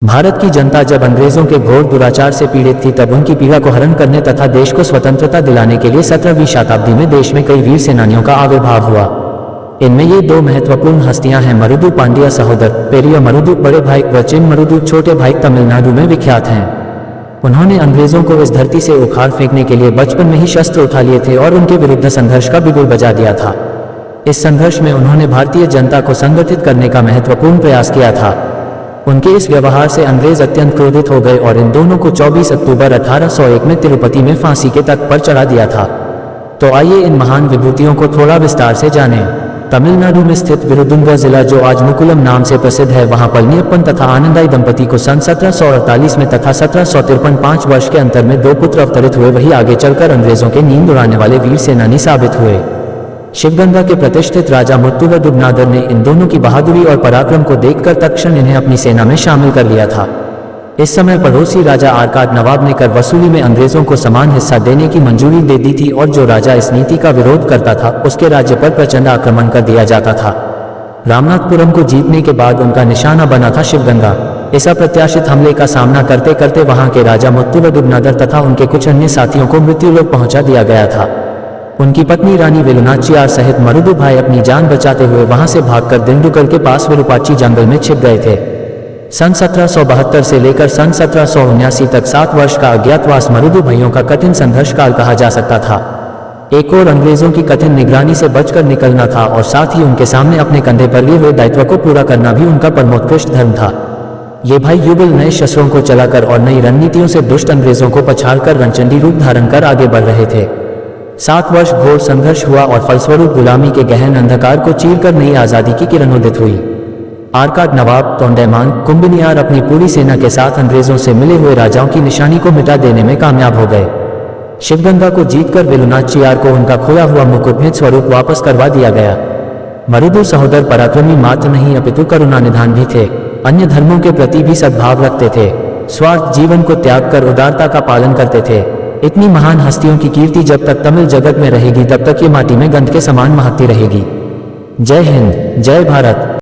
भारत की जनता जब अंग्रेजों के घोर दुराचार से पीड़ित थी तब उनकी पीड़ा को हरण करने तथा देश को स्वतंत्रता दिलाने के लिए 17वीं शताब्दी में देश में कई वीर सेनानियों का आविर्भाव हुआ। इनमें ये दो महत्वपूर्ण हस्तियां हैं मरुदु पांड्या सहोदर, पेरिया मरुदु बड़े भाई व चिन मरुदु छोटे भाई, तमिलनाडु में विख्यात हैं। उन्होंने अंग्रेजों को इस धरती से उखाड़ फेंकने के लिए बचपन में ही शस्त्र उठा लिए थे और उनके विरुद्ध संघर्ष का बिगुल बजा दिया था। इस संघर्ष में उन्होंने भारतीय जनता को संगठित करने का महत्वपूर्ण प्रयास किया था। उनके इस व्यवहार से अंग्रेज अत्यंत क्रोधित हो गए और इन दोनों को 24 अक्टूबर 1801 में तिरुपति में फांसी के तख्त पर चढ़ा दिया था। तो आइए इन महान विभूतियों को थोड़ा विस्तार से जानें। तमिलनाडु में स्थित विरुदुंगा जिला जो आज मुकुलम नाम से प्रसिद्ध है, वहां पलनियप्पन तथा आनंदाई दंपति को सन 1748 में तथा 1753 5 वर्ष के अंतर में 2 पुत्र अवतरित हुए। वही आगे चलकर अंग्रेजों के नींद उड़ाने वाले वीर सेनानी साबित हुए। शिवगंगा के प्रतिष्ठित राजा मुत्तुवडुगनादर ने इन दोनों की बहादुरी और पराक्रम को देखकर तत्क्षण इन्हें अपनी सेना में शामिल कर लिया था। इस समय पड़ोसी राजा आरकाड नवाब ने कर वसूली में अंग्रेजों को समान हिस्सा देने की मंजूरी दे दी थी और जो राजा इस नीति का विरोध करता था उसके राज्य पर प्रचंड आक्रमण कर दिया जाता था। रामनाथपुरम को जीतने के बाद उनका निशाना बना था शिवगंगा। इस अप्रत्याशित हमले का सामना करते करते वहां के राजा मुत्तुवडुगनादर तथा उनके कुछ अन्य साथियों को मृत्युलोक पहुंचा दिया गया था। उनकी पत्नी रानी वेलुनाचियार सहित मरुदु भाई अपनी जान बचाते हुए वहां से भागकर दिंडुगल के पास विरूपाची जंगल में छिप गए थे। सन 1772 से लेकर सन 1779 तक 7 वर्ष का अज्ञातवास मरुदु भाइयों का कठिन संघर्ष काल कहा जा सकता था। एक और अंग्रेजों की कठिन निगरानी से बचकर निकलना था और साथ ही उनके सामने अपने कंधे पर लिए हुए दायित्व को पूरा करना भी उनका परमोत्कृष्ट धर्म था। ये भाई युगल नए शस्त्रों को चलाकर और नई रणनीतियों से दुष्ट अंग्रेजों को पछाड़कर रणचंडी रूप धारण कर आगे बढ़ रहे थे। 7 वर्ष घोर संघर्ष हुआ और फलस्वरूप गुलामी के गहन अंधकार को चीरकर नई आजादी की किरण उदित हुई। आरकाड नवाब तोंडैमान कुंभिनियार अपनी पूरी सेना के साथ अंग्रेजों से मिले हुए राजाओं की निशानी को मिटा देने में कामयाब हो गए। शिवगंगा को जीतकर वेलुनाचियार को उनका खोया हुआ मुकुटमय स्वरूप वापस करवा दिया गया। मरुदु सहोदर पराक्रमी मात्र नहीं अपितु करुणानिधान भी थे। अन्य धर्मों के प्रति भी सद्भाव रखते थे। स्वार्थ जीवन को त्याग कर उदारता का पालन करते थे। इतनी महान हस्तियों की कीर्ति जब तक तमिल जगत में रहेगी तब तक ये माटी में गंध के समान महकती रहेगी। जय हिंद, जय भारत।